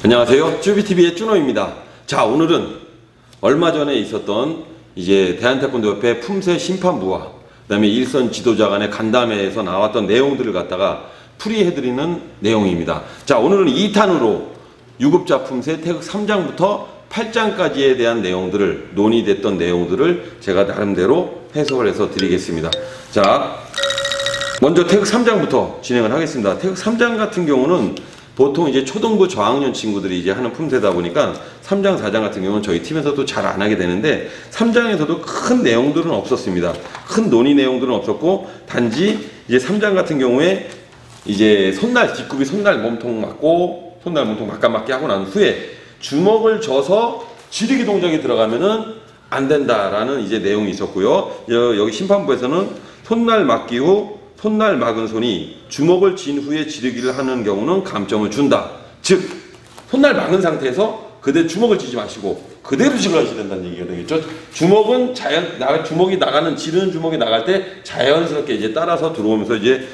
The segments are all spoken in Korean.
안녕하세요. 쭈비TV의 쭈노입니다. 자, 오늘은 얼마 전에 있었던 이제 대한태권도협회 품새 심판부와 그다음에 일선 지도자 간의 간담회에서 나왔던 내용들을 갖다가 풀이해드리는 내용입니다. 자, 오늘은 2탄으로 유급자 품새 태극 3장부터 8장까지에 대한 내용들을 논의됐던 내용들을 제가 나름대로 해석을 해서 드리겠습니다. 자, 먼저 태극 3장부터 진행을 하겠습니다. 태극 3장 같은 경우는 보통 이제 초등부 저학년 친구들이 이제 하는 품새다 보니까 3장, 4장 같은 경우는 저희 팀에서도 잘 안 하게 되는데 3장에서도 큰 내용들은 없었습니다. 큰 논의 내용들은 없었고 단지 이제 3장 같은 경우에 이제 손날, 뒷굽이 손날 몸통 맞고 손날 몸통 맞감맞게 하고 난 후에 주먹을 져서 지르기 동작이 들어가면은 안 된다라는 이제 내용이 있었고요. 여기 심판부에서는 손날 맞기 후 손날 막은 손이 주먹을 쥔 후에 지르기를 하는 경우는 감점을 준다. 즉 손날 막은 상태에서 그대로 주먹을 쥐지 마시고 그대로 지르셔야 된다는 얘기가 되겠죠. 주먹은 주먹이 나가는 지르는 주먹이 나갈 때 자연스럽게 이제 따라서 들어오면서 이제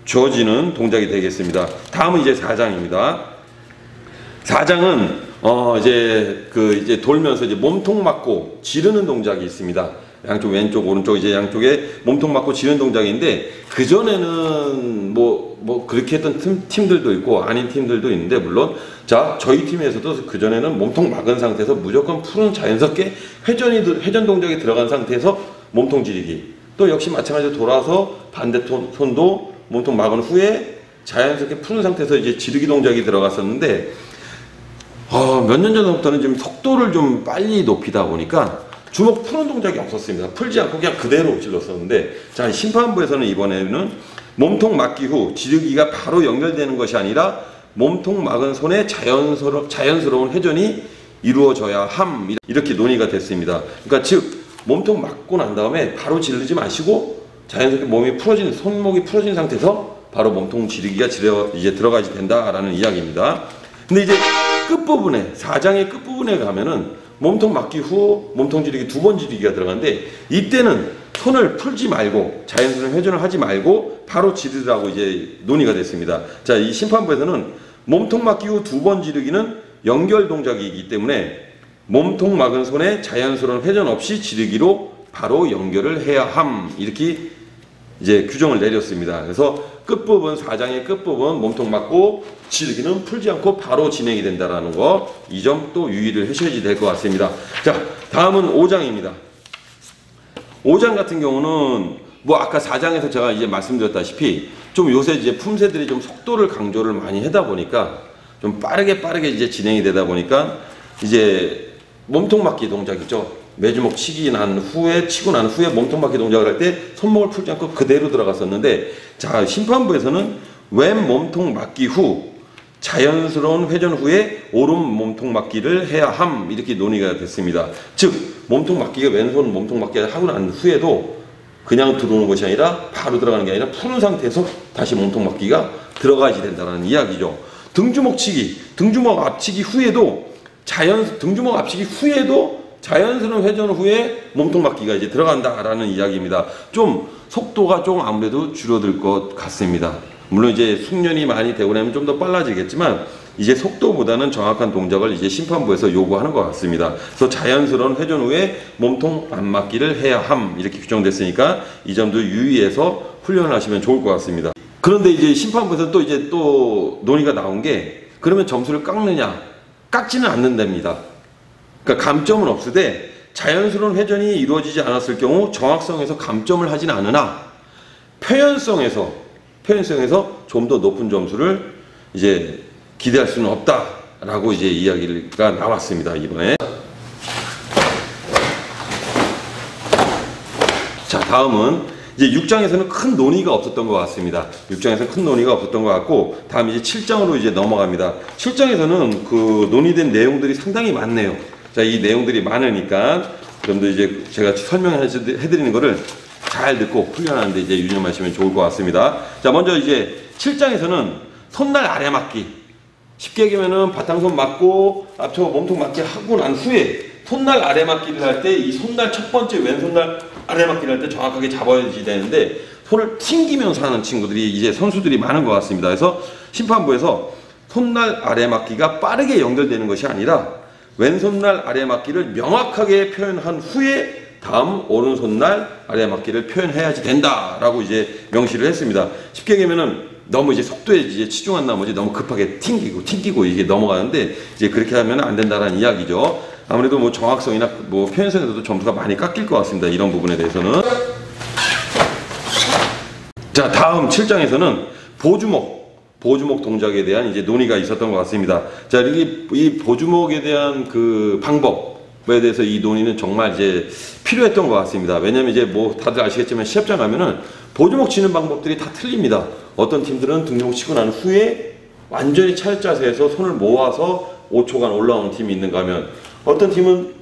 쥐어지는 동작이 되겠습니다. 다음은 이제 4장입니다. 4장은 이제 돌면서 이제 몸통 맞고 지르는 동작이 있습니다. 양쪽 왼쪽 오른쪽 이제 양쪽에 몸통 맞고 지르는 동작인데 그전에는 뭐 그렇게 했던 팀들도 있고 아닌 팀들도 있는데 물론 자 저희 팀에서도 그전에는 몸통 막은 상태에서 무조건 풀은 자연스럽게 회전 동작이 들어간 상태에서 몸통 지르기 또 역시 마찬가지로 돌아서 반대 손도 몸통 막은 후에 자연스럽게 푸는 상태에서 이제 지르기 동작이 들어갔었는데 몇 년 전부터는 좀 속도를 좀 빨리 높이다 보니까 주먹 푸는 동작이 없었습니다. 풀지 않고 그냥 그대로 질렀었는데 자 심판부에서는 이번에는 몸통 맞기 후 지르기가 바로 연결되는 것이 아니라 몸통 막은 손에 자연스러운 회전이 이루어져야 함 이렇게 논의가 됐습니다. 그러니까 즉 몸통 맞고 난 다음에 바로 지르지 마시고 자연스럽게 몸이 풀어진 손목이 풀어진 상태에서 바로 몸통 지르기가 이제 들어가야 된다라는 이야기입니다. 근데 이제 끝부분에 4장의 끝부분에 가면은 몸통 맞기 후 몸통 지르기 2번 지르기가 들어가는데 이때는 손을 풀지 말고 자연스러운 회전을 하지 말고 바로 지르라고 이제 논의가 됐습니다. 자, 이 심판부에서는 몸통 맞기 후 2번 지르기는 연결 동작이기 때문에 몸통 막은 손에 자연스러운 회전 없이 지르기로 바로 연결을 해야 함 이렇게 이제 규정을 내렸습니다. 그래서 끝부분 4장의 끝부분 몸통 맞고 지르기는 풀지 않고 바로 진행이 된다라는 거 이 점 또 유의를 하셔야 될 것 같습니다. 자, 다음은 5장입니다. 5장 같은 경우는 뭐 아까 4장에서 제가 이제 말씀드렸다시피 좀 요새 이제 품새들이 좀 속도를 강조를 많이 하다 보니까 좀 빠르게 이제 진행이 되다 보니까 이제 몸통 맞기 동작이죠. 매주먹 치고 난 후에 몸통 맞기 동작을 할 때 손목을 풀지 않고 그대로 들어갔었는데 자 심판부에서는 왼 몸통 맞기 후 자연스러운 회전 후에 오른 몸통 맞기를 해야 함 이렇게 논의가 됐습니다. 즉 몸통 맞기가 왼손 몸통 맞기를 하고 난 후에도 그냥 들어오는 것이 아니라 바로 들어가는 게 아니라 푸는 상태에서 다시 몸통 맞기가 들어가야지 된다는 이야기죠. 등주먹 앞치기 후에도 등주먹 앞치기 후에도 자연스러운 회전 후에 몸통 맞기가 이제 들어간다라는 이야기입니다. 좀 속도가 좀 아무래도 줄어들 것 같습니다. 물론 이제 숙련이 많이 되고 나면 좀 더 빨라지겠지만 이제 속도보다는 정확한 동작을 이제 심판부에서 요구하는 것 같습니다. 그래서 자연스러운 회전 후에 몸통 안 맞기를 해야 함 이렇게 규정됐으니까 이 점도 유의해서 훈련을 하시면 좋을 것 같습니다. 그런데 이제 심판부에서 또 논의가 나온 게 그러면 점수를 깎느냐? 깎지는 않는답니다. 그러니까 감점은 없으되 자연스러운 회전이 이루어지지 않았을 경우 정확성에서 감점을 하진 않으나 표현성에서 좀 더 높은 점수를 이제 기대할 수는 없다라고 이제 이야기가 나왔습니다. 이번에 자 다음은 이제 6장에서는 큰 논의가 없었던 것 같습니다. 6장에서는 큰 논의가 없었던 것 같고 다음 이제 7장으로 이제 넘어갑니다. 7장에서는 그 논의된 내용들이 상당히 많네요. 자, 이 내용들이 많으니까 여러분들 이제 제가 설명해드리는 거를 잘 듣고 훈련하는데 이제 유념하시면 좋을 것 같습니다. 자, 먼저 이제 7장에서는 손날 아래 맞기. 쉽게 얘기하면은 바탕손 맞고 앞쪽 몸통 맞기 하고 난 후에 손날 아래 맞기를 할 때 이 손날 첫 번째 왼손날 아래 맞기를 할 때 정확하게 잡아야지 되는데 손을 튕기면서 하는 친구들이 이제 선수들이 많은 것 같습니다. 그래서 심판부에서 손날 아래 막기가 빠르게 연결되는 것이 아니라 왼손날 아래 막기를 명확하게 표현한 후에 다음 오른손날 아래 막기를 표현해야지 된다라고 이제 명시를 했습니다. 쉽게 얘기하면은 너무 이제 속도에 이제 치중한 나머지 너무 급하게 튕기고 이게 넘어가는데 이제 그렇게 하면 안 된다라는 이야기죠. 아무래도 뭐 정확성이나 뭐 표현성에서도 점수가 많이 깎일 것 같습니다. 이런 부분에 대해서는. 자, 다음 7장에서는 보주목 동작에 대한 이제 논의가 있었던 것 같습니다. 자, 이 보주목에 대한 그 방법에 대해서 이 논의는 정말 이제 필요했던 것 같습니다. 왜냐면 이제 뭐 다들 아시겠지만 시합장 가면은 보주목 치는 방법들이 다 틀립니다. 어떤 팀들은 등주목 치고 난 후에 완전히 차렷 자세에서 손을 모아서 5초간 올라오는 팀이 있는가 하면 어떤 팀은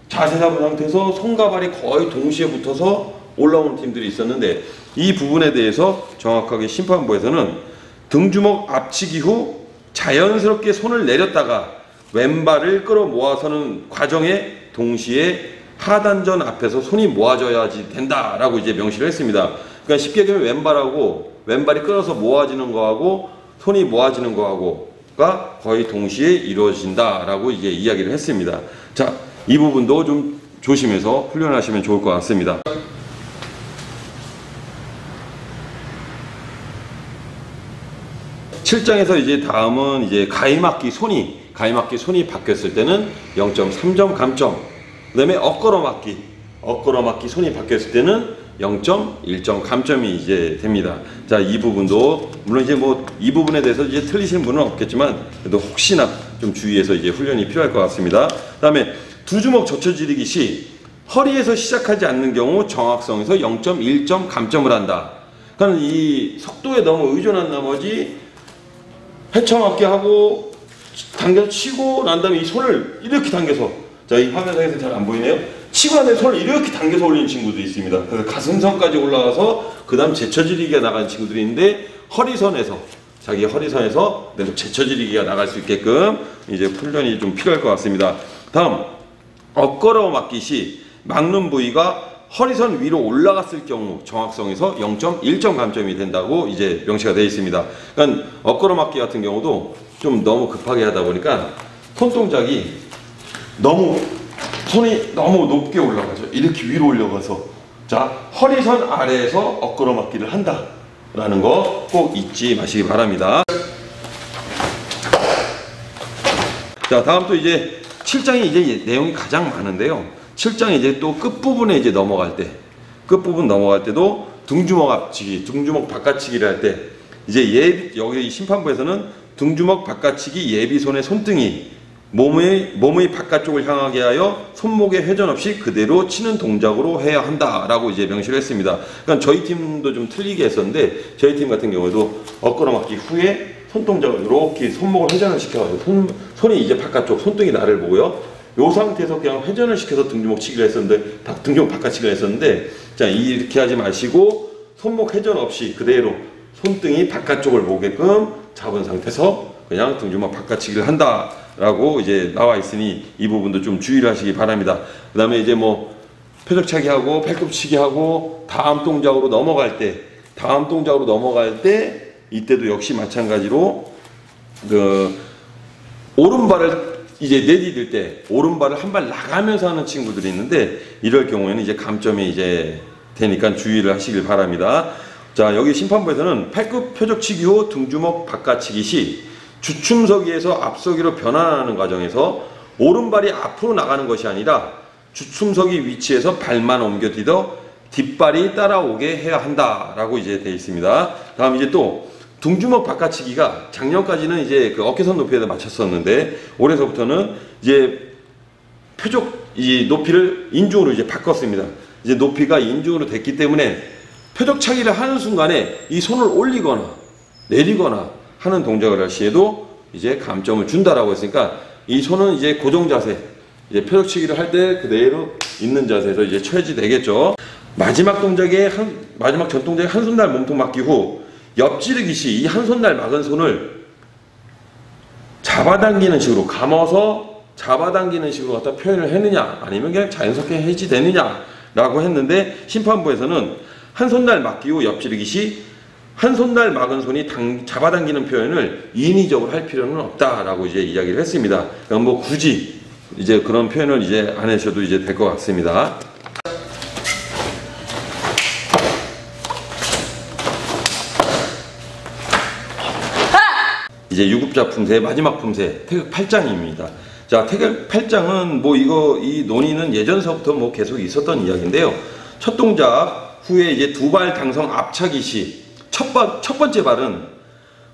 자세 잡은 상태에서 손과 발이 거의 동시에 붙어서 올라오는 팀들이 있었는데 이 부분에 대해서 정확하게 심판부에서는 등주먹 앞치기 후 자연스럽게 손을 내렸다가 왼발을 끌어 모아서는 과정에 동시에 하단전 앞에서 손이 모아져야지 된다라고 이제 명시를 했습니다. 그러니까 쉽게 얘기하면 왼발이 끌어서 모아지는 거하고 손이 모아지는 거하고가 거의 동시에 이루어진다라고 이제 이야기를 했습니다. 자, 이 부분도 좀 조심해서 훈련하시면 좋을 것 같습니다. (7장에서) 이제 다음은 이제 가위막기 손이 바뀌었을 때는 0.3점 감점. 그 다음에 엇걸어맞기 손이 바뀌었을 때는 0.1점 감점이 이제 됩니다. 자, 이 부분도 물론 이제 뭐 이 부분에 대해서 이제 틀리시는 분은 없겠지만 그래도 혹시나 좀 주의해서 이제 훈련이 필요할 것 같습니다. 그 다음에 두 주먹 젖혀지르기 시 허리에서 시작하지 않는 경우 정확성에서 0.1점 감점을 한다. 그러니까 이 속도에 너무 의존한 나머지 헤쳐맞게 하고 당겨서 치고 난 다음에 이 손을 이렇게 당겨서, 자, 이 화면상에서 잘 안 보이네요. 치고 난 다음에 손을 이렇게 당겨서 올리는 친구도 있습니다. 그래서 가슴선까지 올라가서 그 다음 제쳐지르기가 나가는 친구들이 있는데 자기 허리선에서 제쳐지르기가 나갈 수 있게끔 이제 훈련이 좀 필요할 것 같습니다. 다음, 엇걸어 맞기 시 막는 부위가 허리선 위로 올라갔을 경우 정확성에서 0.1점 감점이 된다고 이제 명시가 되어 있습니다. 그러니까 엇걸어 맞기 같은 경우도 좀 너무 급하게 하다 보니까 손동작이 손이 너무 높게 올라가죠. 이렇게 위로 올려가서, 자, 허리선 아래에서 엇걸어 맞기를 한다라는 거 꼭 잊지 마시기 바랍니다. 자, 다음 또 이제 7장이 이제 내용이 가장 많은데요. 7장이 이제 또 끝부분에 이제 넘어갈 때도 등주먹 앞치기, 등주먹 바깥치기를 할 때 이제 여기 심판부에서는 등주먹 바깥치기 예비손의 손등이 몸의 바깥쪽을 향하게 하여 손목에 회전 없이 그대로 치는 동작으로 해야 한다라고 이제 명시를 했습니다. 그러니까 저희 팀도 좀 틀리게 했었는데 저희 팀 같은 경우에도 엇걸어 맞기 후에 손동작을 이렇게 손목을 회전을 시켜가지고 손이 이제 바깥쪽, 손등이 나를 보고요. 요 상태에서 그냥 회전을 시켜서 등주먹 치기를 했었는데, 등주먹 바깥치기를 했었는데, 자, 이렇게 하지 마시고 손목 회전 없이 그대로 손등이 바깥쪽을 보게끔 잡은 상태에서 그냥 등주먹 바깥치기를 한다라고 이제 나와 있으니 이 부분도 좀 주의를 하시기 바랍니다. 그 다음에 이제 뭐 표적차기 하고 팔꿈치기 하고 다음 동작으로 넘어갈 때 이때도 역시 마찬가지로 그 오른발을 이제 내디딜 때 오른발을 한 발 나가면서 하는 친구들이 있는데 이럴 경우에는 이제 감점이 이제 되니까 주의를 하시길 바랍니다. 자, 여기 심판부에서는 팔굽 표적치기 후 등주먹 바깥치기 시 주춤서기에서 앞서기로 변환하는 과정에서 오른발이 앞으로 나가는 것이 아니라 주춤서기 위치에서 발만 옮겨뛰어 뒷발이 따라오게 해야 한다라고 이제 되어 있습니다. 다음 이제 또 등주먹 바깥치기가 작년까지는 이제 그 어깨선 높이에다 맞췄었는데 올해서부터는 이제 이 높이를 인중으로 이제 바꿨습니다. 이제 높이가 인중으로 됐기 때문에 표적차기를 하는 순간에 이 손을 올리거나 내리거나 하는 동작을 할 시에도 이제 감점을 준다라고 했으니까 이 손은 이제 고정 자세, 이제 표적치기를 할 때 그대로 있는 자세에서 이제 쳐야지 되겠죠. 마지막 전 동작의 한 손날 몸통 맞기 후 옆지르기 시 이 한 손날 막은 손을 잡아당기는 식으로 감아서 잡아당기는 식으로 갖다 표현을 했느냐 아니면 그냥 자연스럽게 해지되느냐 라고 했는데 심판부에서는 한 손날 막기 후 옆지르기 시 한 손날 막은 손이 잡아당기는 표현을 인위적으로 할 필요는 없다라고 이제 이야기를 했습니다. 그러니까 뭐 굳이 이제 그런 표현을 이제 안 하셔도 이제 될 것 같습니다. 이제 유급자 품새의 마지막 품새 태극 8장입니다. 자, 태극 8장은 뭐 이 논의는 예전서부터 뭐 계속 있었던 이야기인데요. 첫 동작 후에 이제 두 발 당성 앞차기 시 첫 번째 발은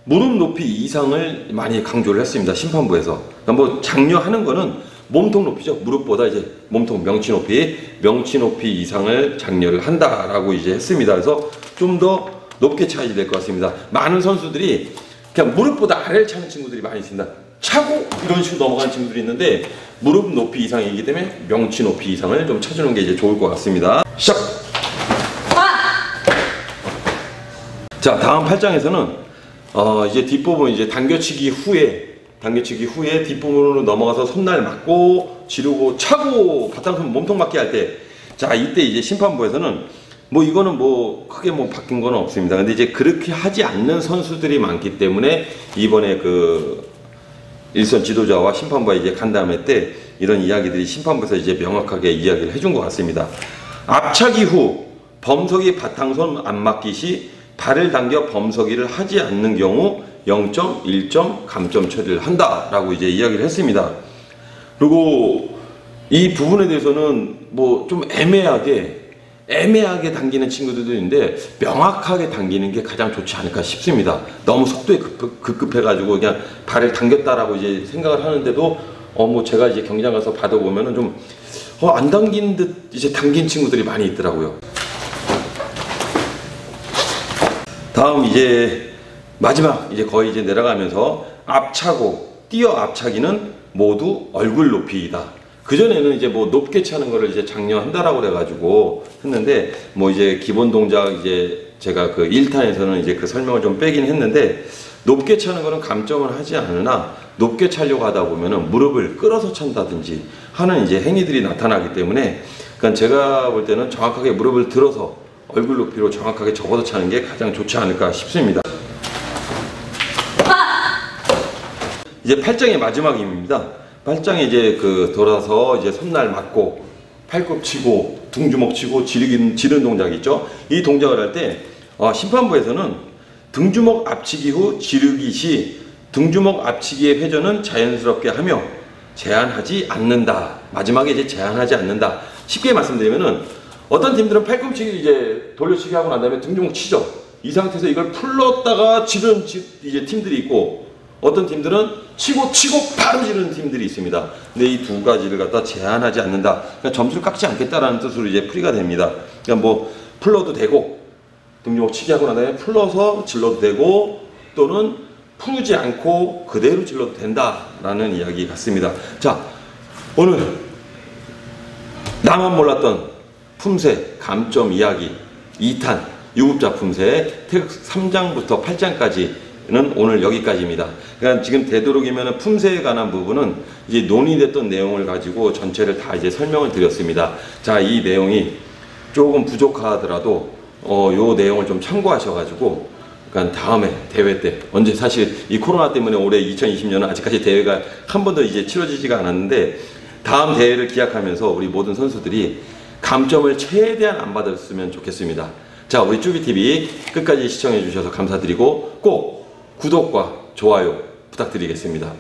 무릎 높이 이상을 많이 강조를 했습니다. 심판부에서. 그러니까 뭐 장려하는 거는 몸통 높이죠. 무릎보다 이제 몸통 명치 높이 이상을 장려를 한다라고 이제 했습니다. 그래서 좀 더 높게 차야 될 것 같습니다. 많은 선수들이 그냥 무릎보다 아래를 차는 친구들이 많이 있습니다. 차고 이런 식으로 넘어가는 친구들이 있는데 무릎 높이 이상이기 때문에 명치 높이 이상을 좀 쳐주는 게 이제 좋을 것 같습니다. 시작! 자, 다음 8장에서는 이제 뒷부분 이제 당겨치기 후에 뒷부분으로 넘어가서 손날 맞고 지르고 차고 바탕손 몸통 맞게 할 때, 자, 이때 이제 심판부에서는 뭐 이거는 뭐 크게 뭐 바뀐 건 없습니다. 근데 이제 그렇게 하지 않는 선수들이 많기 때문에 이번에 그 일선 지도자와 심판부가 이제 간담회 때 이런 이야기들이 심판부에서 이제 명확하게 이야기를 해준 것 같습니다. 앞차기 후 범석이 바탕손 안 맞기 시 발을 당겨 범석이를 하지 않는 경우 0점, 1점 감점 처리를 한다라고 이제 이야기를 했습니다. 그리고 이 부분에 대해서는 뭐 좀 애매하게 당기는 친구들도 있는데 명확하게 당기는 게 가장 좋지 않을까 싶습니다. 너무 속도에 급급해가지고 그냥 발을 당겼다라고 이제 생각을 하는데도 뭐 제가 이제 경기장 가서 받아보면은 좀 안 당긴 듯 이제 당긴 친구들이 많이 있더라고요. 다음 이제 마지막 이제 거의 이제 내려가면서 앞차고 뛰어 앞차기는 모두 얼굴 높이이다. 그전에는 이제 뭐 높게 차는 거를 이제 장려한다라고 그래가지고 했는데 뭐 이제 기본 동작 이제 제가 그 1탄에서는 이제 그 설명을 좀 빼긴 했는데 높게 차는 거는 감점을 하지 않으나 높게 차려고 하다 보면은 무릎을 끌어서 찬다든지 하는 이제 행위들이 나타나기 때문에 그러니까 제가 볼 때는 정확하게 무릎을 들어서 얼굴 높이로 정확하게 접어서 차는 게 가장 좋지 않을까 싶습니다. 이제 8장의 마지막입니다. 8장에 이제 그 돌아서 이제 손날 맞고 팔꿈 치고 등주먹 치고 지르는 동작이 있죠. 이 동작을 할 때 심판부에서는 등주먹 앞치기 후 지르기 시 등주먹 앞치기의 회전은 자연스럽게 하며 제한하지 않는다. 마지막에 이제 제한하지 않는다. 쉽게 말씀드리면은 어떤 팀들은 팔꿈치기 이제 돌려치기 하고 난 다음에 등주먹 치죠. 이 상태에서 이걸 풀렀다가 지르는 이제 팀들이 있고 어떤 팀들은 치고 바로 지르는 팀들이 있습니다. 근데 이 두 가지를 갖다 제한하지 않는다. 그러니까 점수를 깎지 않겠다라는 뜻으로 이제 풀이가 됩니다. 그러니까 뭐 풀러도 되고 등주먹 치기 하고 난 다음에 풀러서 질러도 되고 또는 풀지 않고 그대로 질러도 된다라는 이야기 같습니다. 자, 오늘 나만 몰랐던 품새 감점 이야기 2탄 유급자 품새 태극 3장부터 8장까지는 오늘 여기까지입니다. 그러니까 지금 되도록이면 품새에 관한 부분은 이제 논의됐던 내용을 가지고 전체를 다 이제 설명을 드렸습니다. 자, 이 내용이 조금 부족하더라도 요 내용을 좀 참고하셔가지고 그러니까 다음에 대회 때 언제 사실 이 코로나 때문에 올해 2020년은 아직까지 대회가 한 번도 이제 치러지지가 않았는데 다음 대회를 기약하면서 우리 모든 선수들이 감점을 최대한 안 받았으면 좋겠습니다. 자, 우리 쭈비TV 끝까지 시청해 주셔서 감사드리고 꼭 구독과 좋아요 부탁드리겠습니다.